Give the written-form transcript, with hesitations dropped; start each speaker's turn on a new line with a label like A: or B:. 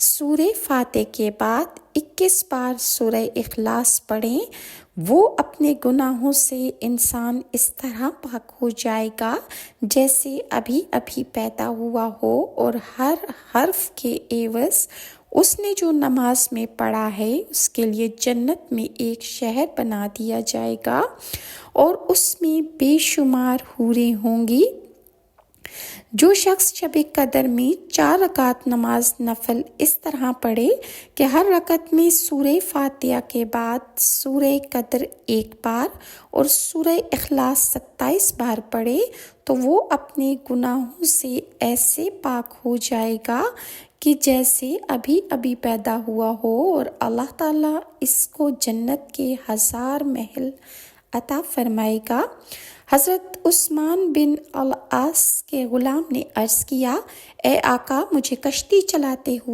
A: سورہ فاتح کے بعد 21 بار سورہ اخلاص پڑھیں، وہ اپنے گناہوں سے انسان اس طرح پاک ہو جائے گا جیسے ابھی ابھی پیدا ہوا ہو، اور ہر حرف کے عوض اس نے جو نماز میں پڑھا ہے اس کے لیے جنت میں ایک شہر بنا دیا جائے گا، اور اس میں بے شمار حوریں ہوں گی۔ جو شخص شب قدر میں 4 رکعت نماز نفل اس طرح پڑھے کہ ہر رکعت میں سورہ فاتحہ کے بعد سورہ قدر 1 بار اور سورہ اخلاص 27 بار پڑھے، تو وہ اپنے گناہوں سے ایسے پاک ہو جائے گا کہ جیسے ابھی ابھی پیدا ہوا ہو، اور اللہ تعالیٰ اس کو جنت کے 1000 محل عطا فرمائے گا۔ حضرت عثمان بن العاص کے غلام نے عرض کیا، اے آقا، مجھے کشتی چلاتے ہوئے